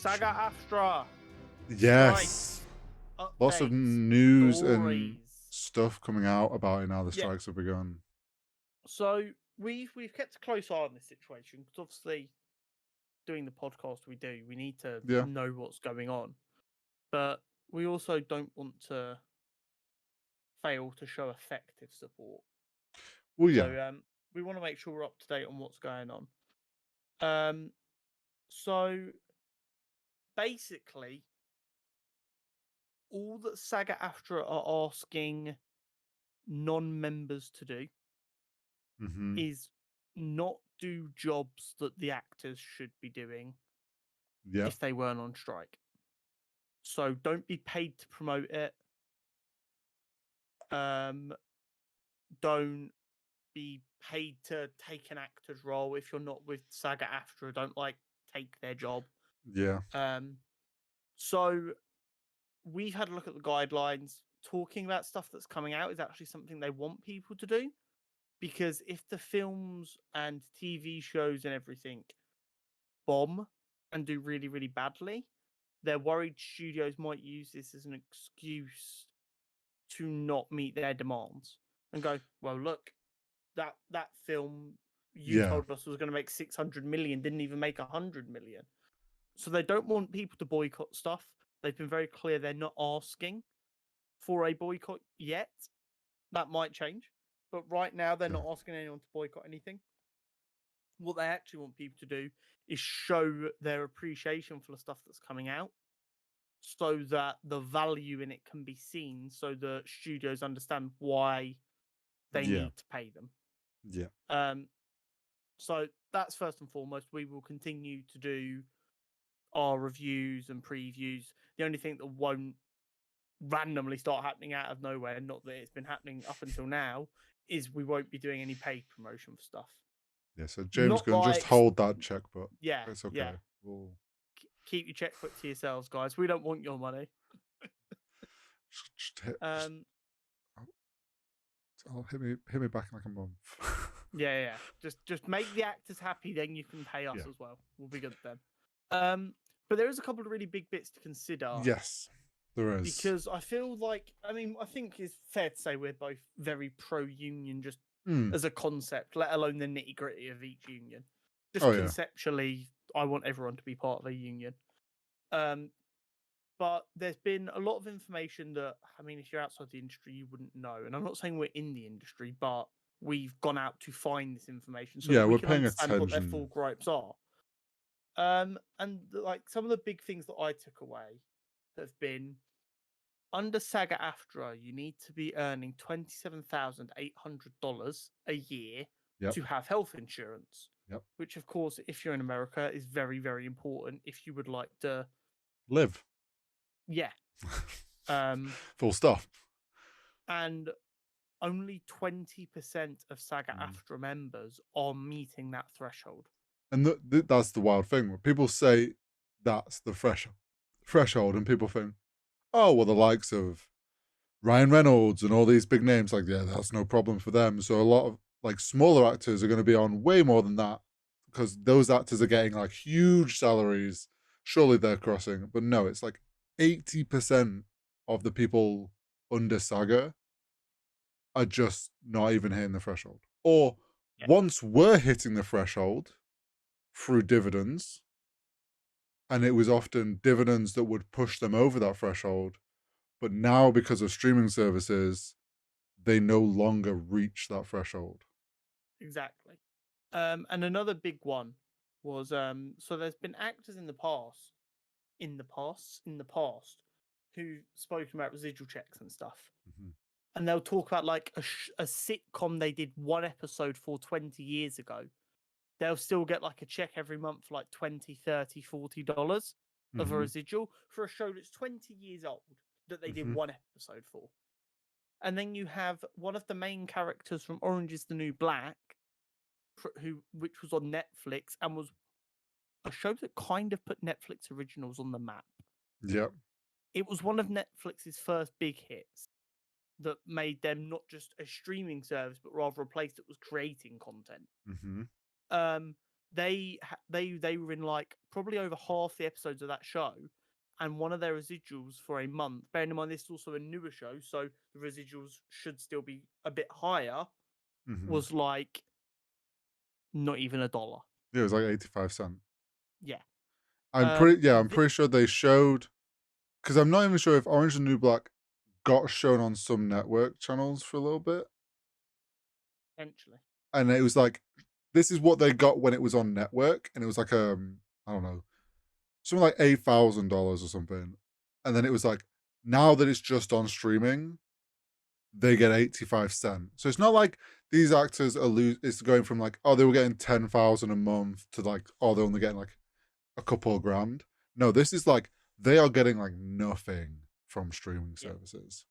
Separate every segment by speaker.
Speaker 1: SAG AFTRA.
Speaker 2: Yes.
Speaker 1: Strikes,
Speaker 2: Lots of
Speaker 1: updates,
Speaker 2: news and
Speaker 1: stories.
Speaker 2: stuff coming out about how the
Speaker 1: Yeah.
Speaker 2: strikes have begun.
Speaker 1: So we've kept a close eye on this situation because obviously, doing the podcast we need to
Speaker 2: Yeah.
Speaker 1: know what's going on, but we also don't want to fail to show effective support.
Speaker 2: Well, yeah.
Speaker 1: So we want to make sure we're up to date on what's going on. So basically, all that SAG AFTRA are asking non-members to do
Speaker 2: Mm-hmm.
Speaker 1: is not do jobs that the actors should be doing
Speaker 2: Yeah.
Speaker 1: if they weren't on strike. So don't be paid to promote it. Don't be paid to take an actor's role if you're not with SAG AFTRA. Don't take their job.
Speaker 2: Yeah.
Speaker 1: So we've had a look at the guidelines. Talking about stuff that's coming out is actually something they want people to do, because if the films and TV shows and everything bomb and do really, really badly, they're worried studios might use this as an excuse to not meet their demands and go, well, look, that film you told us was going to make 600 million didn't even make 100 million. So they don't want people to boycott stuff. They've been very clear they're not asking for a boycott yet. That might change, but right now they're not asking anyone to boycott anything. What they actually want people to do is show their appreciation for the stuff that's coming out, so that the value in it can be seen, so the studios understand why they need to pay them.
Speaker 2: Yeah.
Speaker 1: So that's first and foremost. We will continue to do our reviews and previews. The only thing that won't randomly start happening out of nowhere, not that it's been happening up until now, is we won't be doing any paid promotion for stuff.
Speaker 2: Yeah, so James can just hold that checkbook.
Speaker 1: Yeah,
Speaker 2: it's okay.
Speaker 1: yeah.
Speaker 2: We'll...
Speaker 1: Keep your checkbook to yourselves, guys. We don't want your money.
Speaker 2: hit me back in like a month.
Speaker 1: Yeah. Just make the actors happy, then you can pay us as well. We'll be good then. But there is a couple of really big bits to consider.
Speaker 2: Yes, there is.
Speaker 1: Because I feel like, I think it's fair to say we're both very pro-union, just as a concept, let alone the nitty-gritty of each union. Just conceptually, I want everyone to be part of a union. But there's been a lot of information that, if you're outside the industry, you wouldn't know. And I'm not saying we're in the industry, but we've gone out to find this information so that we can understand what their full gripes are. And some of the big things that I took away have been, under SAG AFTRA, you need to be earning $27,800 a year to have health insurance. Which, of course, if you're in America, is very, very important if you would like to
Speaker 2: live.
Speaker 1: Yeah.
Speaker 2: Full stop.
Speaker 1: And only 20% of SAG AFTRA members are meeting that threshold.
Speaker 2: And that's the wild thing. When people say that's the threshold, and people think, oh, well, the likes of Ryan Reynolds and all these big names, that's no problem for them. So a lot of smaller actors are going to be on way more than that, because those actors are getting huge salaries. Surely they're crossing, but no, it's 80% of the people under SAGA are just not even hitting the threshold, or once were hitting the threshold through dividends, and it was often dividends that would push them over that threshold, but now because of streaming services, they no longer reach that threshold.
Speaker 1: Exactly. And another big one was, so there's been actors in the past, who've spoken about residual checks and stuff. And they'll talk about a sitcom they did one episode for 20 years ago. They'll still get a check every month for $20, $30, $40 of a residual for a show that's 20 years old that they did one episode for. And then you have one of the main characters from Orange is the New Black, which was on Netflix and was a show that kind of put Netflix originals on the map.
Speaker 2: Yep.
Speaker 1: It was one of Netflix's first big hits that made them not just a streaming service, but rather a place that was creating content. they were in like probably over half the episodes of that show, and one of their residuals for a month. Bearing in mind this is also a newer show, so the residuals should still be a bit higher.
Speaker 2: Hmm.
Speaker 1: Was like not even $1.
Speaker 2: Yeah, it was like 85 cents.
Speaker 1: Yeah.
Speaker 2: I'm pretty sure they showed, because I'm not even sure if Orange and New Black got shown on some network channels for a little bit,
Speaker 1: Potentially.
Speaker 2: and it was like, this is what they got when it was on network, and it was like I don't know, something like $8,000 or something, and then it was like, now that it's just on streaming, they get 85 cents. So it's not like these actors are it's going from like, oh, they were getting 10,000 a month to like, oh, they're only getting like a couple of grand. No, this is like, they are getting like nothing from streaming
Speaker 1: Yeah.
Speaker 2: services.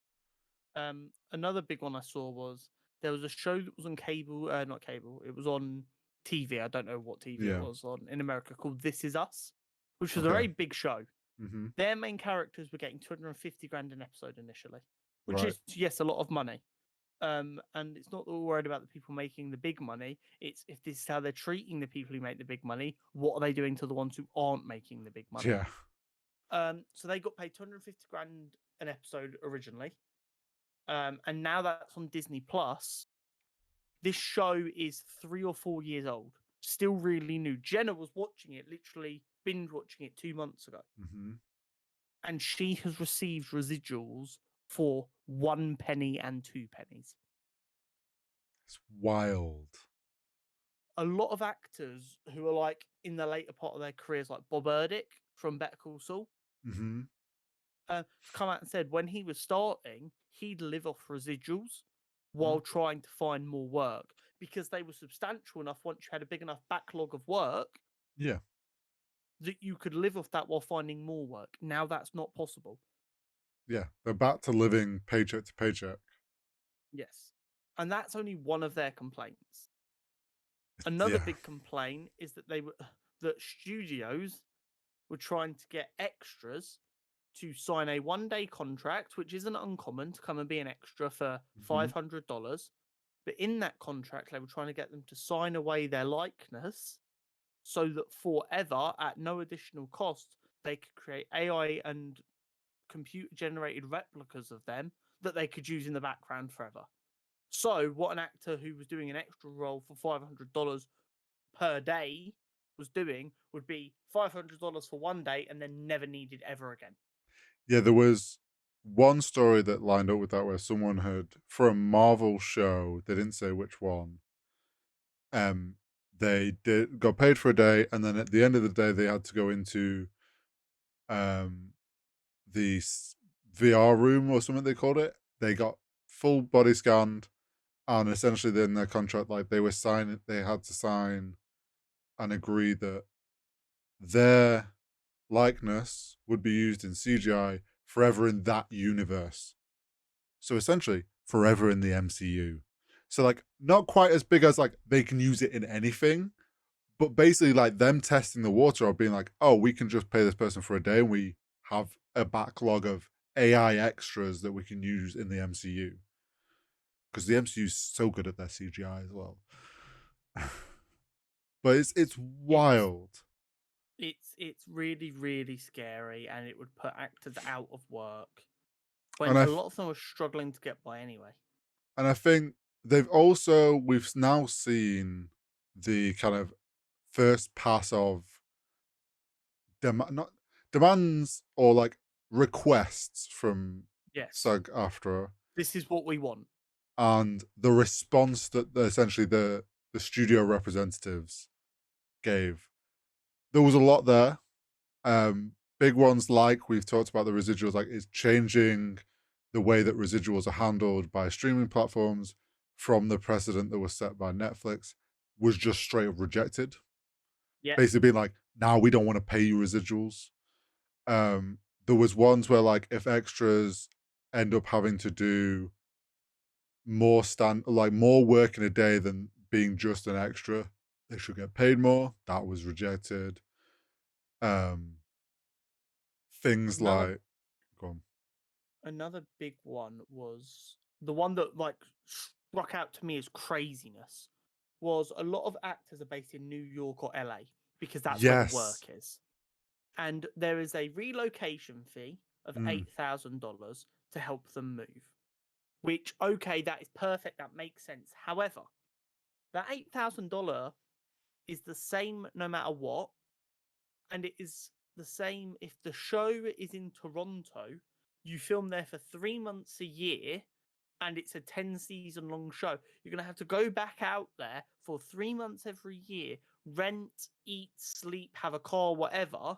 Speaker 1: Another big one I saw was there was a show that was on cable, not cable. It was on TV. I don't know what TV it
Speaker 2: Yeah.
Speaker 1: was on in America, called This Is Us, which was a
Speaker 2: Okay.
Speaker 1: very big show.
Speaker 2: Mm-hmm.
Speaker 1: Their main characters were getting 250 grand an episode initially, which
Speaker 2: Right.
Speaker 1: is, yes, a lot of money. And it's not that we're worried about the people making the big money. It's if this is how they're treating the people who make the big money, what are they doing to the ones who aren't making the big money?
Speaker 2: Yeah.
Speaker 1: So they got paid 250 grand an episode originally. And now that's on Disney Plus. This show is 3 or 4 years old, still really new. Jenna was watching it, literally binge watching it 2 months ago,
Speaker 2: Mm-hmm.
Speaker 1: and she has received residuals for 1 penny and 2 pennies.
Speaker 2: It's wild.
Speaker 1: A lot of actors who are like in the later part of their careers, like Bob Urdick from Better Call Saul,
Speaker 2: Mm-hmm.
Speaker 1: come out and said when he was starting, he'd live off residuals while
Speaker 2: Mm-hmm.
Speaker 1: trying to find more work because they were substantial enough once you had a big enough backlog of work
Speaker 2: Yeah.
Speaker 1: that you could live off that while finding more work. Now that's not possible.
Speaker 2: Yeah. They're back to living paycheck to paycheck.
Speaker 1: Yes. And that's only one of their complaints. Another
Speaker 2: Yeah.
Speaker 1: big complaint is that that studios were trying to get extras to sign a 1 day contract, which isn't uncommon to come and be an extra for
Speaker 2: Mm-hmm.
Speaker 1: $500. But in that contract, they were trying to get them to sign away their likeness so that forever, at no additional cost, they could create AI and computer generated replicas of them that they could use in the background forever. So, what an actor who was doing an extra role for $500 per day was doing would be $500 for 1 day and then never needed ever again.
Speaker 2: Yeah, there was one story that lined up with that where someone had, for a Marvel show, they didn't say which one, um, they got paid for a day, and then at the end of the day, they had to go into um the VR room or something they called it. They got full body scanned, and essentially, then their contract, like they had to sign and agree that their likeness would be used in CGI forever in that universe. So essentially, forever in the MCU. So like, not quite as big as like they can use it in anything, but basically like them testing the water or being like, oh, we can just pay this person for a day and we have a backlog of AI extras that we can use in the MCU. Because the MCU is so good at their CGI as well. But it's
Speaker 1: It's
Speaker 2: wild.
Speaker 1: it's really really scary, and it would put actors out of work when
Speaker 2: And
Speaker 1: a lot of them are struggling to get by anyway.
Speaker 2: I think we've now seen the kind of first pass of not demands or like requests from
Speaker 1: Yes,
Speaker 2: SAG AFTRA,
Speaker 1: this is what we want.
Speaker 2: and the response that essentially the studio representatives gave. There was a lot there. Big ones like we've talked about the residuals, like it's changing the way that residuals are handled by streaming platforms from the precedent that was set by Netflix was just straight up rejected.
Speaker 1: Yeah,
Speaker 2: Basically being like, now we don't want to pay you residuals. There was ones where like if extras end up having to do more work in a day than being just an extra, they should get paid more. That was rejected. Um, things
Speaker 1: another
Speaker 2: like, go on.
Speaker 1: another big one was the one that like struck out to me as craziness was a lot of actors are based in New York or LA because that's where the
Speaker 2: Yes.
Speaker 1: work is. And there is a relocation fee of
Speaker 2: Mm.
Speaker 1: $8,000 to help them move. Which, okay, that is perfect, that makes sense. However, that $8,000 is the same no matter what, and it is the same if the show is in Toronto, you film there for 3 months a year, and it's a 10 season long show. You're going to have to go back out there for 3 months every year, rent, eat, sleep, have a car, whatever.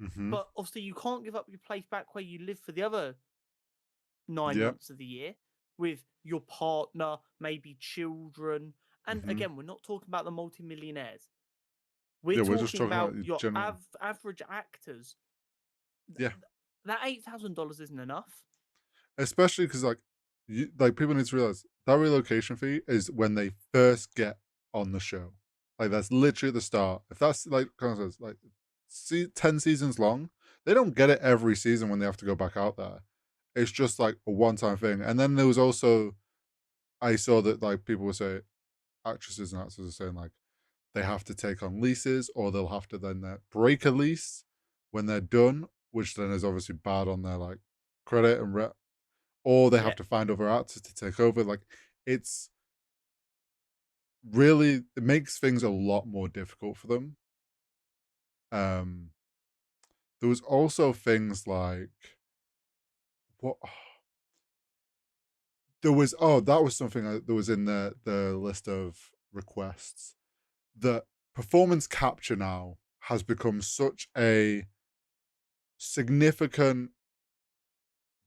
Speaker 2: Mm-hmm.
Speaker 1: But obviously, you can't give up your place back where you live for the other 9
Speaker 2: Yep.
Speaker 1: months of the year with your partner, maybe children. And
Speaker 2: Mm-hmm.
Speaker 1: again, we're not talking about the multimillionaires. We're
Speaker 2: Yeah, we're just
Speaker 1: talking
Speaker 2: talking about
Speaker 1: about your
Speaker 2: general.
Speaker 1: average actors.
Speaker 2: Yeah.
Speaker 1: That $8,000 isn't enough.
Speaker 2: Especially because like people need to realize that relocation fee is when they first get on the show. Like that's literally the start. If that's like kind of says like 10 seasons long, they don't get it every season when they have to go back out there. It's just like a one-time thing. And then there was also I saw that like people were saying actresses and actors are saying like they have to take on leases or they'll have to then break a lease when they're done, which then is obviously bad on their like credit and or they
Speaker 1: Yeah.
Speaker 2: have to find other actors to take over. Like it's really it makes things a lot more difficult for them. Um there was also things like what there was that was something that was in the list of requests that performance capture now has become such a significant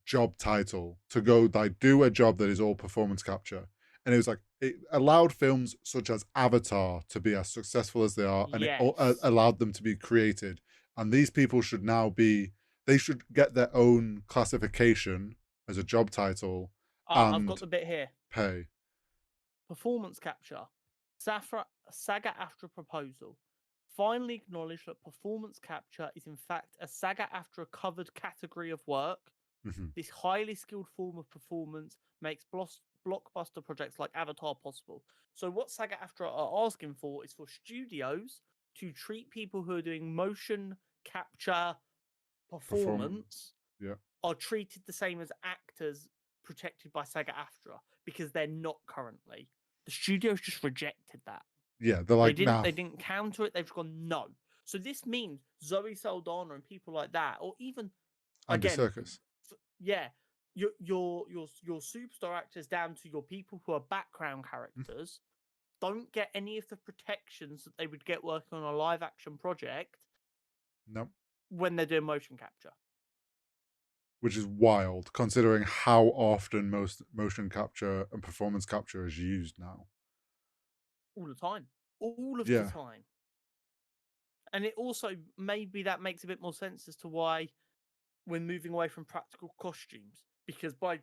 Speaker 2: job title to go like do a job that is all performance capture. And it was like it allowed films such as Avatar to be as successful as they are, and it
Speaker 1: Yes.
Speaker 2: allowed them to be created. And these people should now they should get their own classification as a job title
Speaker 1: I've got
Speaker 2: and
Speaker 1: the bit here.
Speaker 2: pay.
Speaker 1: Performance capture. Saga AFTRA proposal. Finally acknowledged that performance capture is in fact a Saga AFTRA covered category of work.
Speaker 2: Mm-hmm.
Speaker 1: This highly skilled form of performance makes blockbuster projects like Avatar possible. So, what SAG AFTRA are asking for is for studios to treat people who are doing motion capture
Speaker 2: Performance.
Speaker 1: performance
Speaker 2: Yeah.
Speaker 1: are treated the same as actors protected by SAG AFTRA because they're not currently. The studios just rejected that.
Speaker 2: Yeah. They're
Speaker 1: They
Speaker 2: like,
Speaker 1: didn't.
Speaker 2: nah.
Speaker 1: They didn't counter it. They've just gone no. So this means Zoe Saldana and people like that, or even
Speaker 2: Andy
Speaker 1: again,
Speaker 2: Serkis.
Speaker 1: yeah, your superstar actors down to your people who are background characters don't get any of the protections that they would get working on a live action project
Speaker 2: No.
Speaker 1: when they're doing motion capture
Speaker 2: Which is wild considering how often most motion capture and performance capture is used now.
Speaker 1: all the time, all of the
Speaker 2: Yeah.
Speaker 1: time. And it also maybe that makes a bit more sense as to why we're moving away from practical costumes because by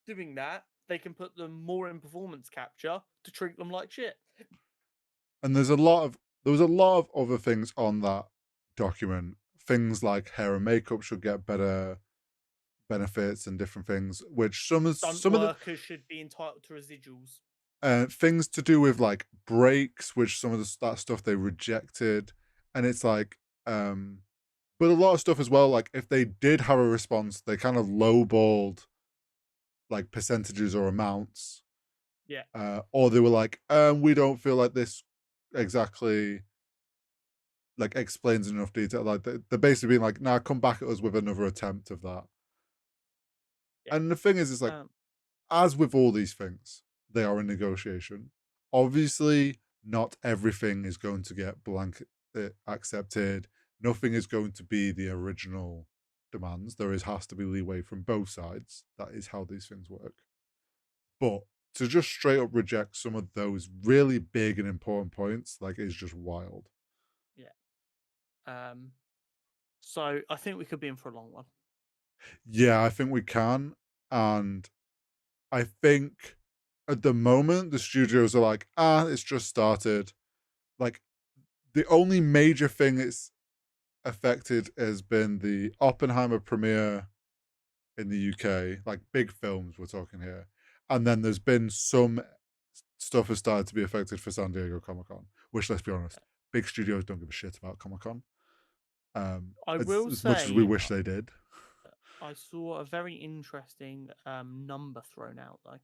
Speaker 1: doing that they can put them more in performance capture to treat them like shit.
Speaker 2: And there was a lot of other things on that document. Things like hair and makeup should get better benefits and different things, which
Speaker 1: Stunt
Speaker 2: some of the
Speaker 1: workers should be entitled to residuals.
Speaker 2: things to do with like breaks, which some of that stuff they rejected. And it's like but a lot of stuff as well, like if they did have a response, they kind of lowballed like percentages or amounts.
Speaker 1: Yeah.
Speaker 2: Or they were like, we don't feel like this exactly like explains enough detail. Like they're basically being like, nah, come back at us with another attempt of that.
Speaker 1: Yeah.
Speaker 2: And the thing is, it's like, as with all these things, they are in negotiation. Obviously, not everything is going to get blanket accepted. Nothing is going to be the original demands. Has to be leeway from both sides. That is how these things work. But to just straight up reject some of those really big and important points, like, is just wild.
Speaker 1: Yeah. So I think we could be in for a long one.
Speaker 2: Yeah, I think we can. And I think at the moment, the studios are like, it's just started. Like, the only major thing it's affected has been the Oppenheimer premiere in the UK, like big films we're talking here. And then there's been some stuff has started to be affected for San Diego Comic Con, which, let's be honest, big studios don't give a shit about Comic Con.
Speaker 1: I will
Speaker 2: As much as we
Speaker 1: say
Speaker 2: wish they did.
Speaker 1: I saw a very interesting number thrown out though.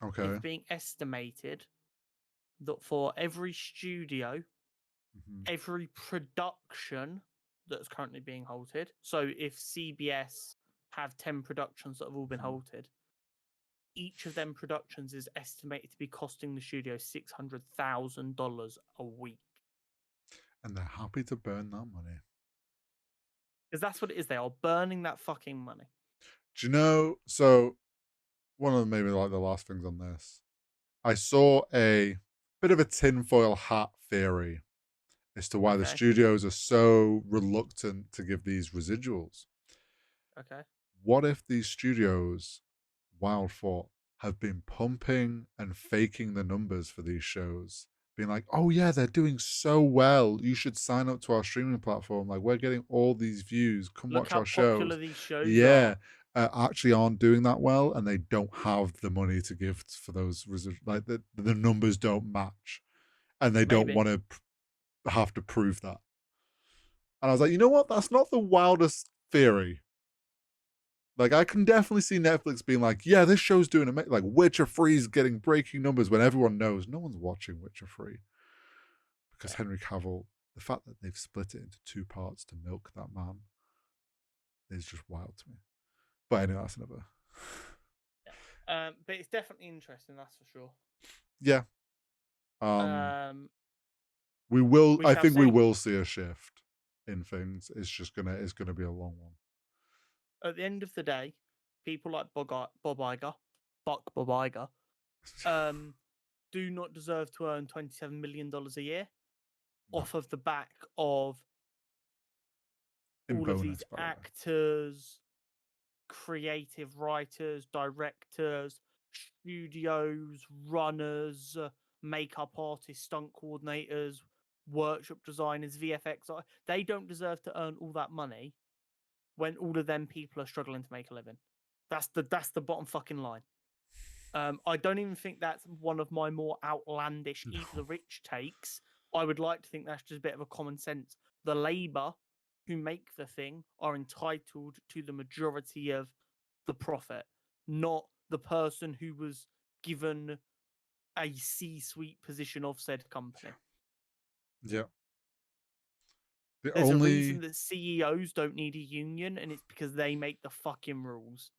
Speaker 1: It's
Speaker 2: Okay.
Speaker 1: being estimated that for every studio,
Speaker 2: Mhm.
Speaker 1: every production that's currently being halted. So if CBS have 10 productions that have all been
Speaker 2: Mhm.
Speaker 1: halted, each of them productions is estimated to be costing the studio $600,000 a week.
Speaker 2: And they're happy to burn that money.
Speaker 1: Because that's what it is. They are burning that fucking money.
Speaker 2: Do you know? So, one of maybe like the last things on this, I saw a bit of a tinfoil hat theory as to why the
Speaker 1: Okay.
Speaker 2: studios are so reluctant to give these residuals.
Speaker 1: Okay.
Speaker 2: What if these studios, Wild Thought, have been pumping and faking the numbers for these shows? Being like, oh yeah, they're doing so well. You should sign up to our streaming platform. Like, we're getting all these views. Come
Speaker 1: Look
Speaker 2: watch
Speaker 1: how
Speaker 2: our
Speaker 1: popular
Speaker 2: shows.
Speaker 1: these shows
Speaker 2: Yeah.
Speaker 1: are.
Speaker 2: Actually aren't doing that well, and they don't have the money to give for those like the numbers don't match, and they don't
Speaker 1: Maybe.
Speaker 2: want to have to prove that. And I was like, you know what? That's not the wildest theory. Like, I can definitely see Netflix being like, yeah, this show's doing amazing. Like, Witcher 3 is getting breaking numbers when everyone knows no one's watching Witcher 3. Because
Speaker 1: Yeah.
Speaker 2: Henry Cavill, the fact that they've split it into two parts to milk that man is just wild to me. But anyway, that's another.
Speaker 1: Yeah. But it's definitely interesting, that's for sure.
Speaker 2: Yeah. We will,
Speaker 1: We
Speaker 2: I
Speaker 1: shall
Speaker 2: think we
Speaker 1: see.
Speaker 2: will see a shift in things. It's gonna be a long one.
Speaker 1: At the end of the day, people like Bob Iger, Bob Iger, do not deserve to earn $27 million a year
Speaker 2: No.
Speaker 1: off of the back of
Speaker 2: In
Speaker 1: all of these
Speaker 2: bonus, by the way.
Speaker 1: actors, creative writers, directors, studios, runners, makeup artists, stunt coordinators, workshop designers, VFX. They don't deserve to earn all that money when all of them people are struggling to make a living. That's the bottom fucking line. I don't even think that's one of my more outlandish eat the
Speaker 2: No.
Speaker 1: rich takes. I would like to think that's just a bit of a common sense. The labor who make the thing are entitled to the majority of the profit, not the person who was given a C-suite position of said company.
Speaker 2: Yeah. The
Speaker 1: There's a
Speaker 2: only
Speaker 1: reason that CEOs don't need a union, and it's because they make the fucking rules.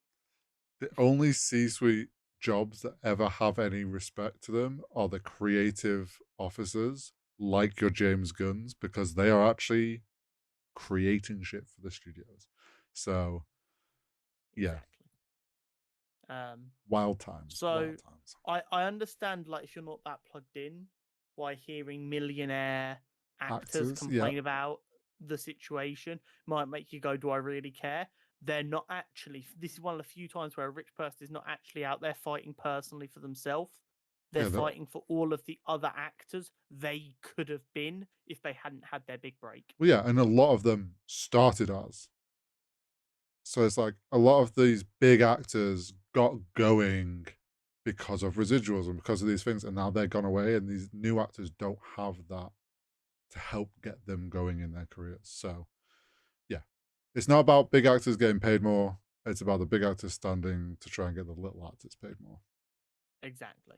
Speaker 2: The only C-suite jobs that ever have any respect to them are the creative officers, like your James Gunns, because they are actually creating shit for the studios. So, yeah,
Speaker 1: Exactly. Um,
Speaker 2: wild times,
Speaker 1: So
Speaker 2: wild times.
Speaker 1: I understand like if you're not that plugged in, why hearing millionaire actors
Speaker 2: Actors, yeah,
Speaker 1: complain about the situation might make you go, do I really care? They're not actually. This is one of the few times where a rich person is not actually out there fighting personally for themselves. They're
Speaker 2: yeah,
Speaker 1: fighting for all of the other actors they could have been if they hadn't had their big break.
Speaker 2: well, yeah, and a lot of them started as. So it's like a lot of these big actors got going because of residuals and because of these things, and now they're gone away, and these new actors don't have that to help get them going in their careers. So, yeah, it's not about big actors getting paid more. It's about the big actors standing to try and get the little actors paid more.
Speaker 1: Exactly.